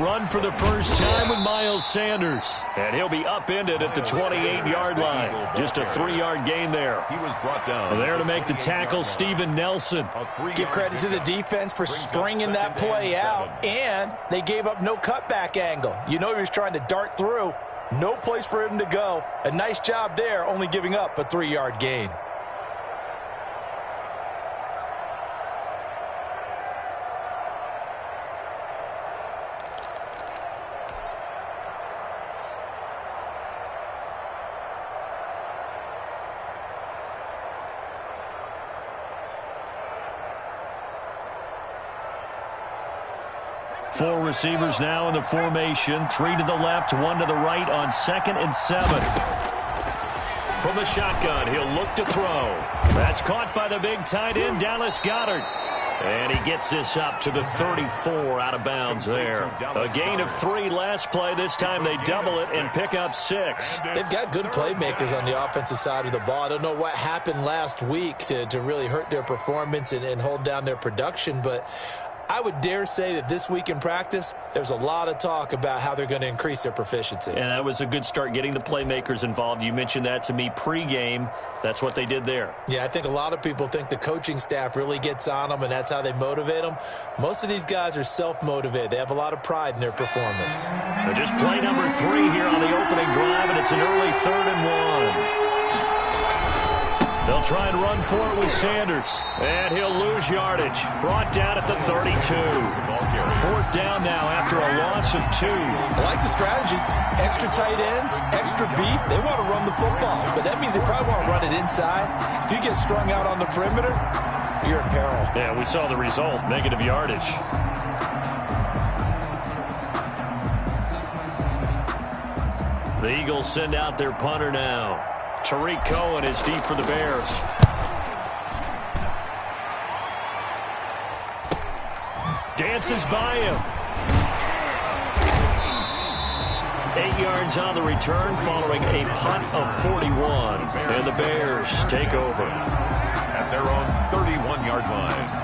run for the first time with Miles Sanders. And he'll be upended at the 28-yard line. Just a 3-yard gain there. He was brought down. There to make the tackle, Steven Nelson. Give credit to the defense for stringing that play out, and they gave up no cutback angle. You know he was trying to dart through. No place for him to go. A nice job there, only giving up a 3-yard gain. Four receivers now in the formation. 3 to the left, 1 to the right on 2nd and 7. From the shotgun, he'll look to throw. That's caught by the big tight end, Dallas Goedert. And he gets this up to the 34 out of bounds there. A gain of 3 last play. This time they double it and pick up 6. They've got good playmakers on the offensive side of the ball. I don't know what happened last week to really hurt their performance and hold down their production, but I would dare say that this week in practice, there's a lot of talk about how they're going to increase their proficiency. And that was a good start, getting the playmakers involved. You mentioned that to me pregame. That's what they did there. Yeah, I think a lot of people think the coaching staff really gets on them, and that's how they motivate them. Most of these guys are self-motivated. They have a lot of pride in their performance. They're just play number 3 here on the opening drive, and it's an early 3rd and 1. They'll try and run for it with Sanders. And he'll lose yardage. Brought down at the 32. 4th down now after a loss of 2. I like the strategy. Extra tight ends, extra beef. They want to run the football, but that means they probably want to run it inside. If you get strung out on the perimeter, you're in peril. Yeah, we saw the result, negative yardage. The Eagles send out their punter now. Tariq Cohen is deep for the Bears. Dances by him. 8 yards on the return following a punt of 41. And the Bears take over At their own 31-yard line.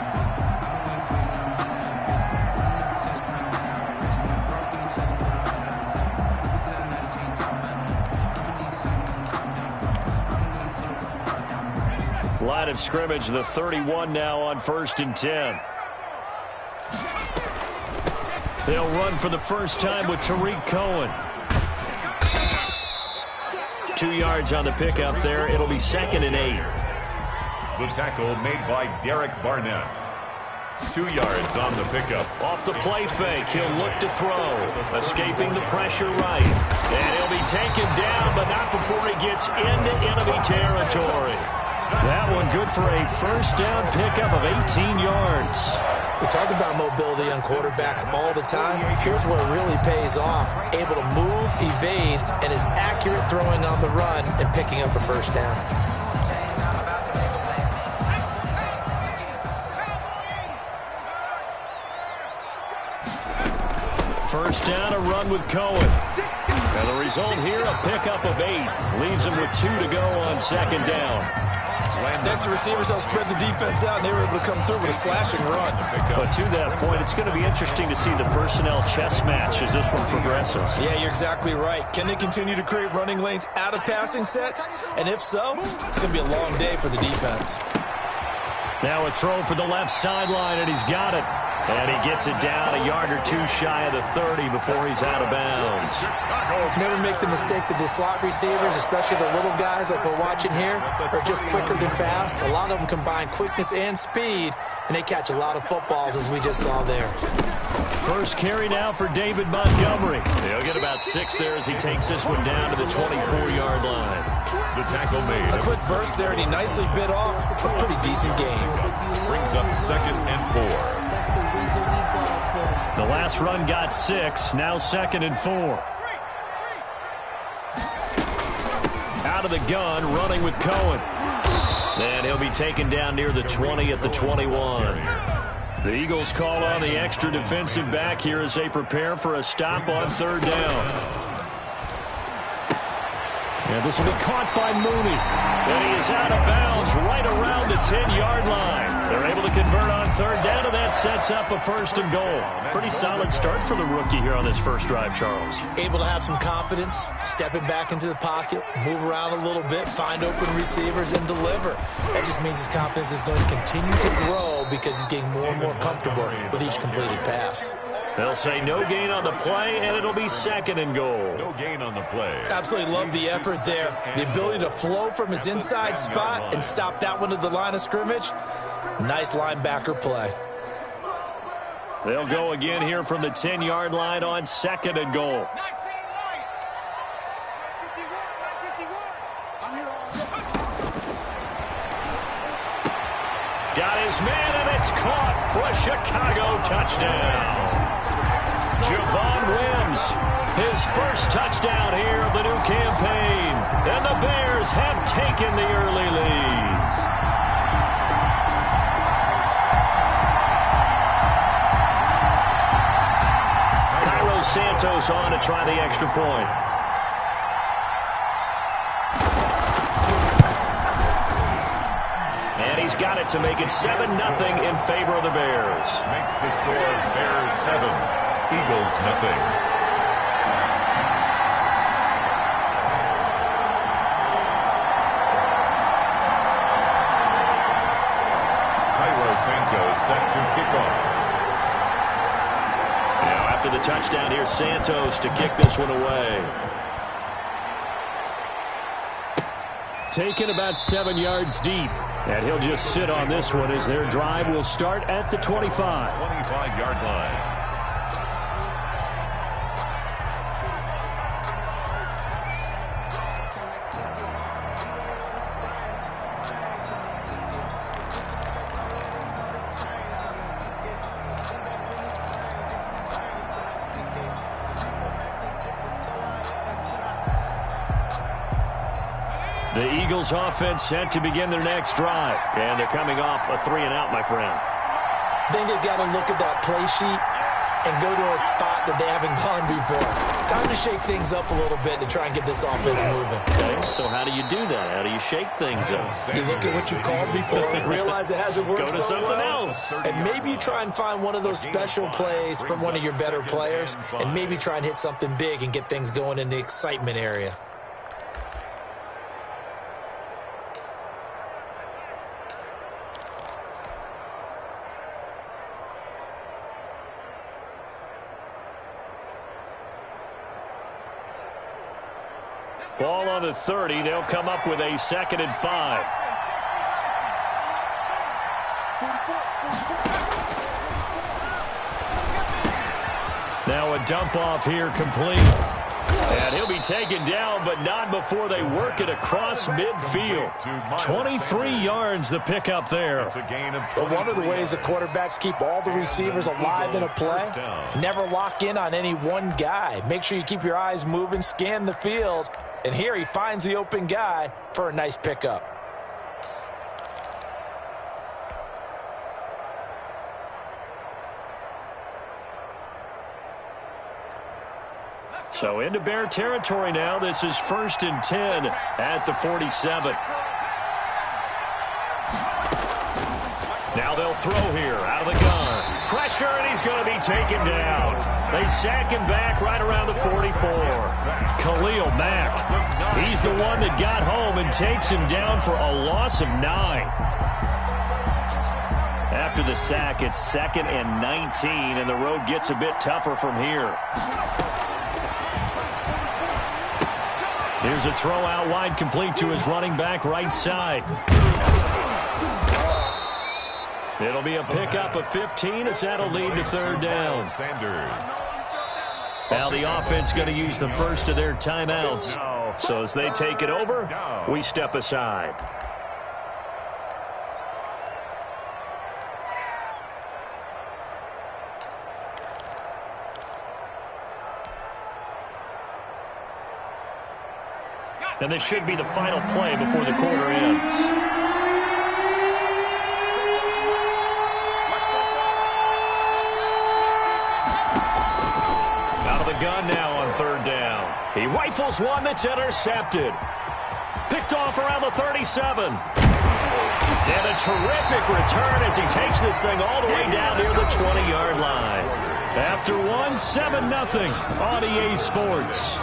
Line of scrimmage, the 31 now on 1st and 10. They'll run for the first time with Tariq Cohen. 2 yards on the pickup there. It'll be 2nd and 8. The tackle made by Derek Barnett. 2 yards on the pickup. Off the play fake, he'll look to throw. Escaping the pressure right. And he'll be taken down, but not before he gets into enemy territory. That one good for a first down pickup of 18 yards. We talk about mobility on quarterbacks all the time. Here's where it really pays off. Able to move, evade, and is accurate throwing on the run and picking up a first down. First down, a run with Cohen. And the result here, a pickup of 8. Leaves him with 2 to go on 2nd down. Next, the receivers help spread the defense out, and they were able to come through with a slashing run. But to that point, it's going to be interesting to see the personnel chess match as this one progresses. Yeah, you're exactly right. Can they continue to create running lanes out of passing sets? And if so, it's going to be a long day for the defense. Now a throw for the left sideline, and he's got it. And he gets it down a yard or 2 shy of the 30 before he's out of bounds. Never make the mistake that the slot receivers, especially the little guys like we're watching here, are just quicker than fast. A lot of them combine quickness and speed, and they catch a lot of footballs, as we just saw there. First carry now for David Montgomery. He'll get about 6 there as he takes this one down to the 24-yard line. The tackle made. A quick burst there, and he nicely bit off a pretty decent game. Brings up 2nd and 4. The last run got 6, now 2nd and 4. Out of the gun, running with Cohen. And he'll be taken down near the 20 at the 21. The Eagles call on the extra defensive back here as they prepare for a stop on 3rd down. And this will be caught by Mooney. And he is out of bounds right around the 10-yard line. They're able to convert on third down, and that sets up a first and goal. Pretty solid start for the rookie here on this first drive, Charles. Able to have some confidence, stepping back into the pocket, move around a little bit, find open receivers, and deliver. That just means his confidence is going to continue to grow because he's getting more and more comfortable with each completed pass. They'll say no gain on the play, and it'll be second and goal. No gain on the play. Absolutely love the effort there. The ability to flow from his inside spot and stop that one at the line of scrimmage. Nice linebacker play. They'll go again here from the 10-yard line on second and goal. Got his man, and it's caught for a Chicago touchdown. Javon Wims, his first touchdown here of the new campaign. And the Bears have taken the early lead. Santos on to try the extra point. And he's got it to make it 7-0 in favor of the Bears. Makes the score Bears 7, Eagles 0. Santos set to kick off. After the touchdown, here's Santos to kick this one away. Taken about 7 yards deep. And he'll just sit on this one as their drive will start at the 25. 25-yard line. The Eagles offense set to begin their next drive. And they're coming off a 3-and-out, my friend. I think they've got to look at that play sheet and go to a spot that they haven't gone before. Time to shake things up a little bit to try and get this offense moving. Okay, so how do you do that? How do you shake things up? You look at what you called before, realize it hasn't worked Go to so something well, else. and maybe you try and find one of those special plays from one of your better players, and maybe try and hit something big and get things going in the excitement area. Ball on the 30. They'll come up with a 2nd and 5. Now a dump off here complete. And he'll be taken down, but not before they work it across midfield. 23 yards the pickup there. But one of the ways the quarterbacks keep all the receivers alive in a play, never lock in on any one guy. Make sure you keep your eyes moving, scan the field. And here he finds the open guy for a nice pickup. So into Bear territory now. This is 1st and 10 at the 47. Now they'll throw here out of the gun. Pressure, and he's going to be taken down. They sack him back right around the 44. Khalil Mack, he's the one that got home and takes him down for a loss of 9. After the sack, it's 2nd and 19, and the road gets a bit tougher from here. Here's a throw out wide, complete to his running back right side. It'll be a pickup of 15 as that'll lead to 3rd down. Now the offense going to use the first of their timeouts. So as they take it over, we step aside. And this should be the final play before the quarter ends. Out of the gun now on 3rd down. He rifles one that's intercepted. Picked off around the 37. And a terrific return as he takes this thing all the way down near the 20-yard line. After one, 7-0 on EA Sports.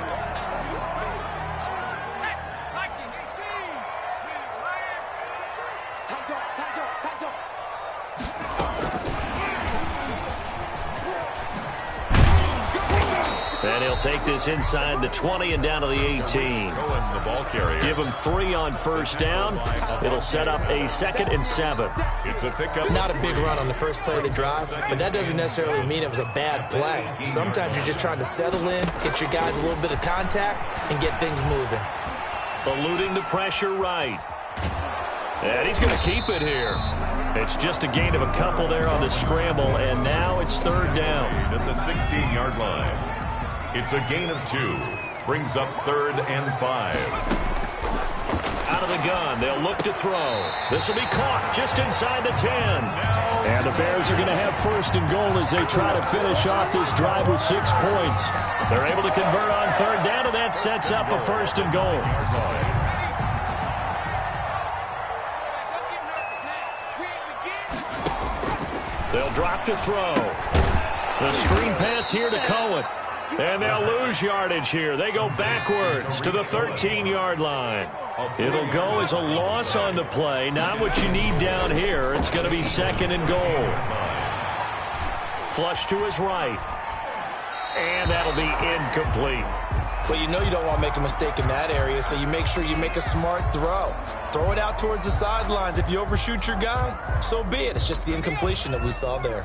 And he'll take this inside the 20 and down to the 18. The ball carrier. Give him 3 on first down. It'll set up a 2nd and 7. It's a pickup. Not a big run on the first play of the drive, but that doesn't necessarily mean it was a bad play. Sometimes you're just trying to settle in, get your guys a little bit of contact, and get things moving. Eluding the pressure right. And he's going to keep it here. It's just a gain of a couple there on the scramble, and now it's 3rd down. At the 16-yard line. It's a gain of 2. Brings up 3rd and 5. Out of the gun, they'll look to throw. This will be caught just inside the 10. And the Bears are going to have 1st and goal as they try to finish off this drive with 6 points. They're able to convert on 3rd down, and that sets up a 1st and goal. They'll drop to throw. The screen pass here to Cohen. And they'll lose yardage here. They go backwards to the 13-yard line. It'll go as a loss on the play. Not what you need down here. It's going to be 2nd and goal. Flush to his right. And that'll be incomplete. Well, you know you don't want to make a mistake in that area, so you make sure you make a smart throw. Throw it out towards the sidelines. If you overshoot your guy, so be it. It's just the incompletion that we saw there.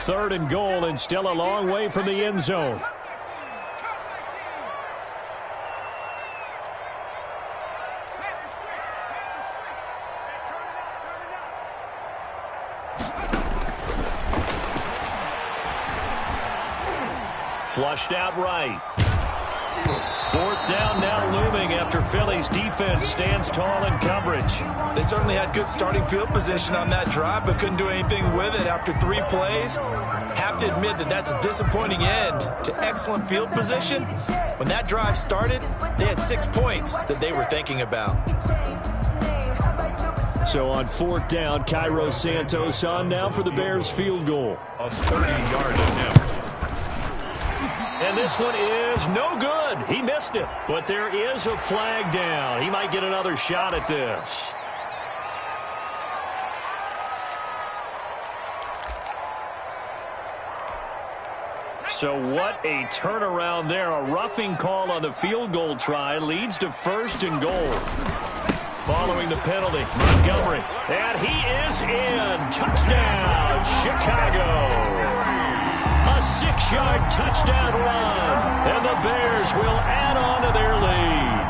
3rd and goal, and still a long way from the end zone. Flushed out right. 4th down now looming after Philly's defense stands tall in coverage. They certainly had good starting field position on that drive, but couldn't do anything with it after 3 plays. Have to admit that that's a disappointing end to excellent field position. When that drive started, they had 6 points that they were thinking about. So on 4th down, Cairo Santos on now for the Bears field goal. A 30-yard attempt. And this one is no good. He missed it. But there is a flag down. He might get another shot at this. So what a turnaround there. A roughing call on the field goal try leads to 1st and goal. Following the penalty, Montgomery. And he is in. Touchdown, Chicago. A 6-yard touchdown run, and the Bears will add on to their lead.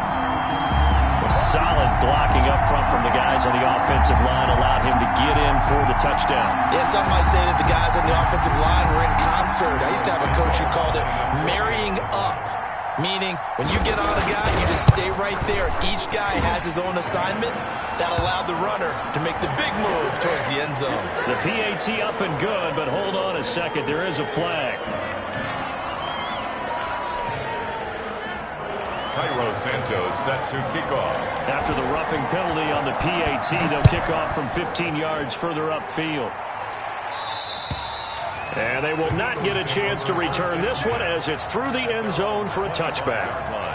A solid blocking up front from the guys on the offensive line allowed him to get in for the touchdown. Yeah, some might say that the guys on the offensive line were in concert. I used to have a coach who called it marrying up, meaning when you get on a guy, you just stay right there. Each guy has his own assignment. That allowed the runner to make the big move towards the end zone. The PAT up and good, but hold on a second. There is a flag. Cairo Santos set to kick off. After the roughing penalty on the PAT, they'll kick off from 15 yards further upfield. And they will not get a chance to return this one as it's through the end zone for a touchback.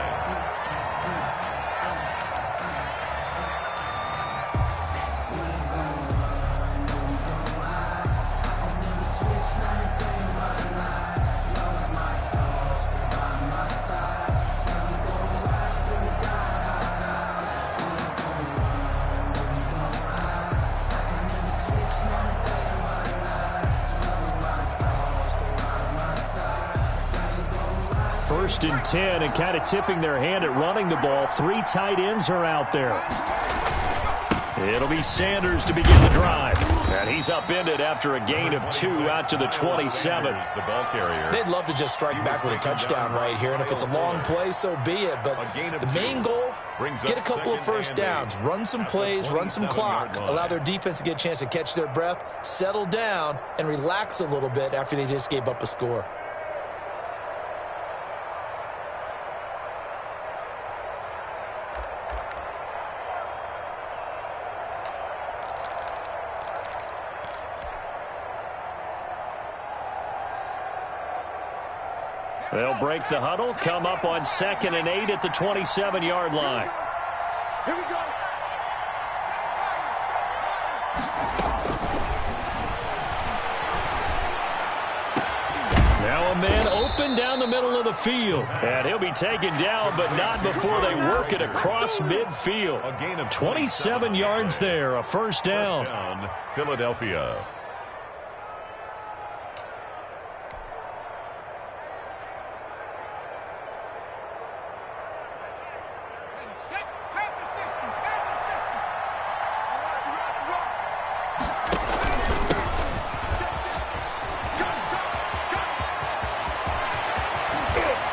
First and 10, and kind of tipping their hand at running the ball. 3 tight ends are out there. It'll be Sanders to begin the drive. And he's upended after a gain of 2 out to the 27. The ball carrier. They'd love to just strike back with a touchdown right here, and if it's a long play, so be it. But the main goal, get a couple of first downs, run some plays, run some clock, allow their defense to get a chance to catch their breath, settle down, and relax a little bit after they just gave up a score. They'll break the huddle, come up on 2nd and 8 at the 27-yard line. Here we go. Now a man open down the middle of the field. And he'll be taken down, but not before they work it across midfield. A gain of 27 yards there, a first down. First down, Philadelphia.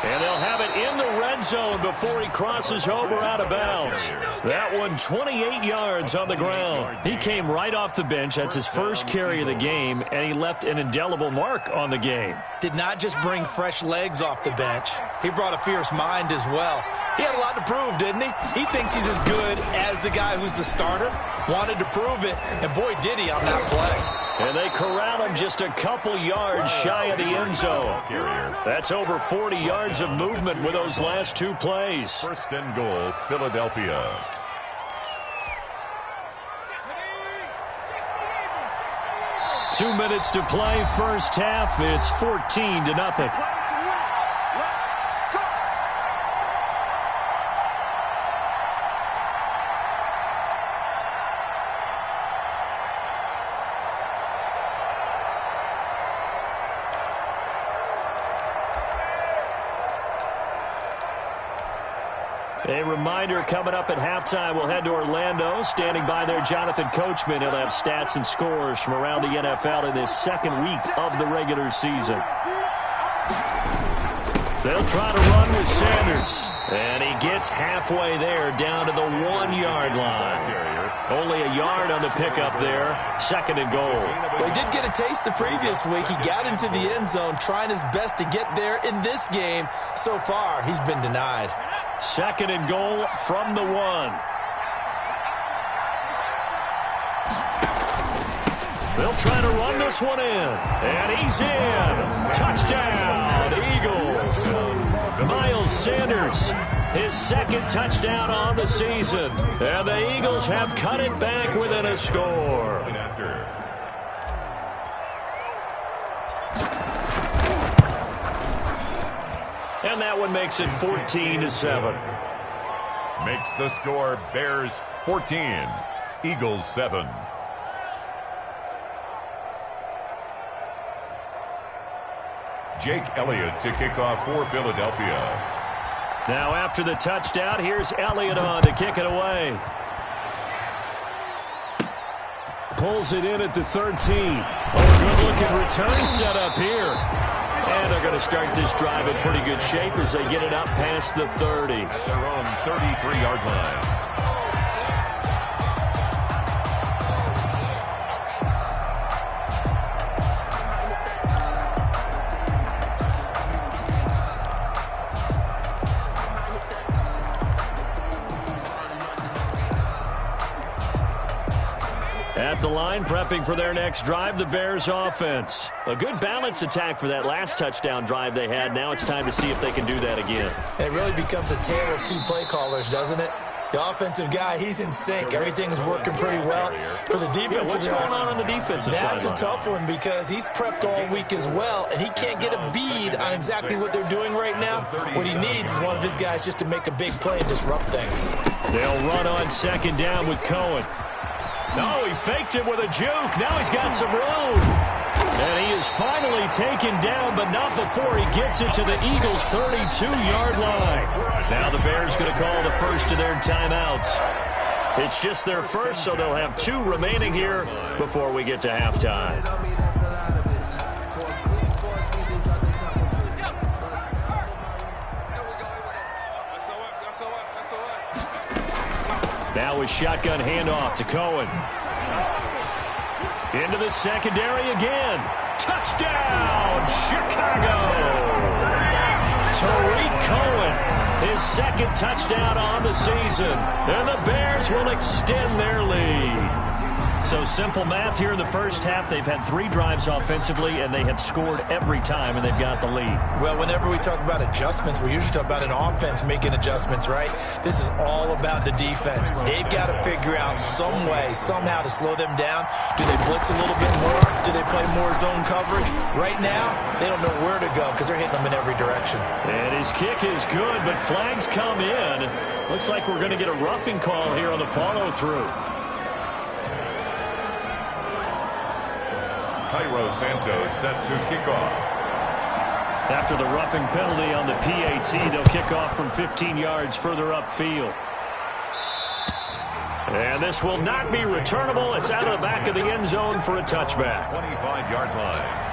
And they'll have it in the red zone before he crosses over out of bounds. That one 28 yards on the ground. He came right off the bench. That's his first carry of the game, and he left an indelible mark on the game. Did not just bring fresh legs off the bench. He brought a fierce mind as well. He had a lot to prove, didn't he? He thinks he's as good as the guy who's the starter. Wanted to prove it, and boy, did he on that play. And they corral him just a couple yards shy of the end zone. That's over 40 yards of movement with those last two plays. First and goal, Philadelphia. Two minutes to play, first half. It's 14-0. A reminder coming up at halftime, we'll head to Orlando. Standing by there, Jonathan Coachman. He'll have stats and scores from around the NFL in this second week of the regular season. They'll try to run with Sanders. And he gets halfway there, down to the 1-yard line. Only a yard on the pickup there. Second and goal. Well, he did get a taste the previous week. He got into the end zone, trying his best to get there in this game. So far, he's been denied. Second and goal from the 1. They'll try to run this one in. And he's in. Touchdown, Eagles. Miles Sanders, his second touchdown on the season. And the Eagles have cut it back within a score. And that one makes it 14-7. Makes the score Bears 14, Eagles 7. Jake Elliott to kick off for Philadelphia. Now after the touchdown, here's Elliott on to kick it away. Pulls it in at the 13. Good-looking return set up here. And they're going to start this drive in pretty good shape as they get it up past the 30. At their own 33-yard line. At the line, prepping for their next drive, the Bears offense. A good balance attack for that last touchdown drive they had. Now it's time to see if they can do that again. It really becomes a tale of two play callers, doesn't it? The offensive guy, he's in sync. Everything's working pretty well. For the defensive what's guy, going on the defensive side? that's a tough one because he's prepped all week as well, and he can't get a bead on exactly what they're doing right now. What he needs is one of his guys just to make a big play and disrupt things. They'll run on second down with Cohen. No, he faked it with a juke. Now he's got some room. And he is finally taken down, but not before he gets it to the Eagles' 32-yard line. Now the Bears going to call the first of their timeouts. It's just their first, so they'll have 2 remaining here before we get to halftime. Now a shotgun handoff to Cohen. Into the secondary again. Touchdown, Chicago! Tariq Cohen, his second touchdown on the season. And the Bears will extend their lead. So simple math here in the first half. They've had 3 drives offensively, and they have scored every time, and they've got the lead. Well, whenever we talk about adjustments, we usually talk about an offense making adjustments, right? This is all about the defense. They've got to figure out some way, somehow to slow them down. Do they blitz a little bit more? Do they play more zone coverage? Right now, they don't know where to go because they're hitting them in every direction. And his kick is good, but flags come in. Looks like we're going to get a roughing call here on the follow-through. Cairo Santos set to kick off. After the roughing penalty on the PAT, they'll kick off from 15 yards further upfield. And this will not be returnable. It's out of the back of the end zone for a touchback. 25-yard line.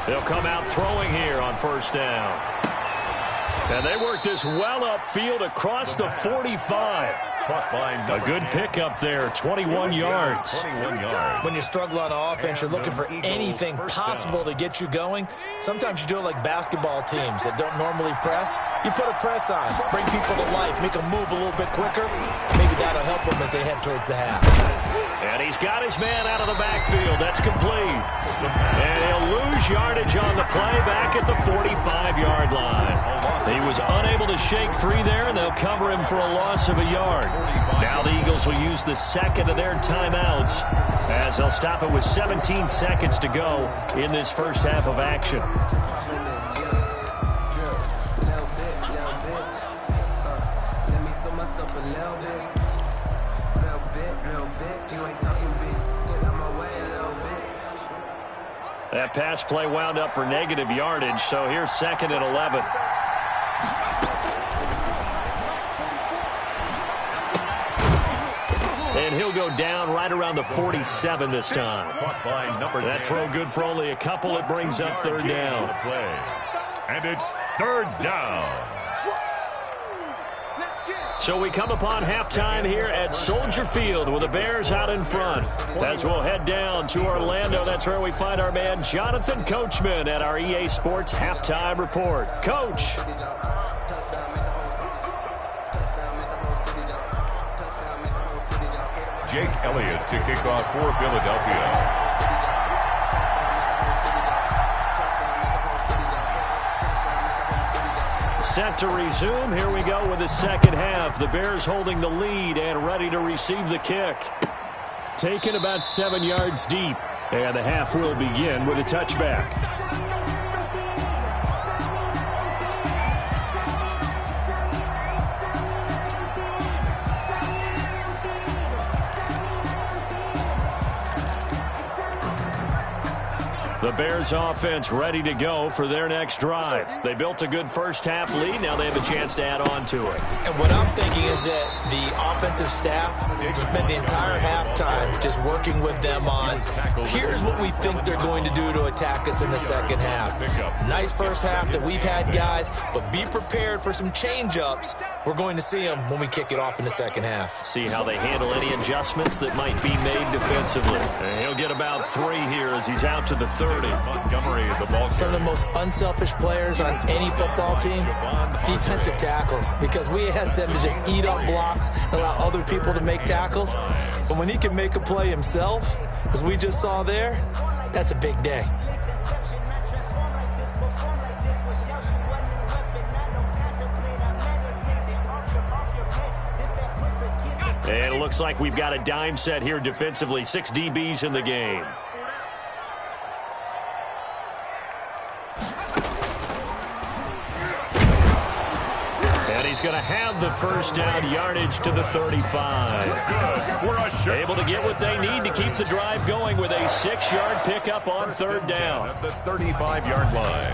They'll come out throwing here on first down. And they work this well upfield across the 45. A good pickup there, 21 yards. 21 yards. When you struggle on offense, you're looking for anything possible to get you going. Sometimes you do it like basketball teams that don't normally press. You put a press on, bring people to life, make them move a little bit quicker. Maybe that'll help them as they head towards the half. And he's got his man out of the backfield. That's complete. And he'll lose yardage on the play back at the 45-yard line. He was unable to shake free there, and they'll cover him for a loss of a yard. Now the Eagles will use the second of their timeouts as they'll stop it with 17 seconds to go in this first half of action. That pass play wound up for negative yardage, so here's second and 11. And he'll go down right around the 47 this time. That throw good for only a couple. It brings up third down. And it's third down. So we come upon halftime here at Soldier Field with the Bears out in front. As we'll head down to Orlando, that's where we find our man Jonathan Coachman at our EA Sports Halftime Report. Coach. Jake Elliott to kick off for Philadelphia. Set to resume. Here we go with the second half. The Bears holding the lead and ready to receive the kick. Taken about 7 yards deep. And the half will begin with a touchback. The Bears offense ready to go for their next drive. They built a good first half lead. Now they have a chance to add on to it. And what I'm thinking is that the offensive staff spent the entire halftime just working with them on, here's what we think they're going to do to attack us in the second half. Nice first half that we've had, guys, but be prepared for some change-ups. We're going to see them when we kick it off in the second half. See how they handle any adjustments that might be made defensively. And he'll get about 3 here as he's out to the 30. Montgomery, the ball. Some of the most unselfish players on any football team, defensive tackles, because we ask them to just eat up blocks and allow other people to make tackles. But when he can make a play himself, as we just saw there, that's a big day. And it looks like we've got a dime set here defensively. 6 DBs in the game. And he's going to have the first down yardage to the 35. Able to get what they need to keep the drive going with a 6-yard pickup on third down. At the 35-yard line.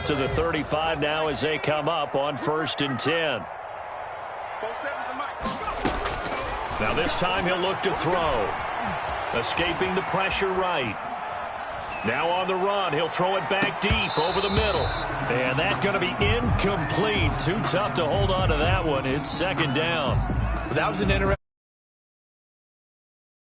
out to the 35 now as they come up on 1st and 10. Now this time he'll look to throw. Escaping the pressure right. Now on the run, he'll throw it back deep over the middle. And that's going to be incomplete. Too tough to hold on to that one. It's 2nd down. That was an interesting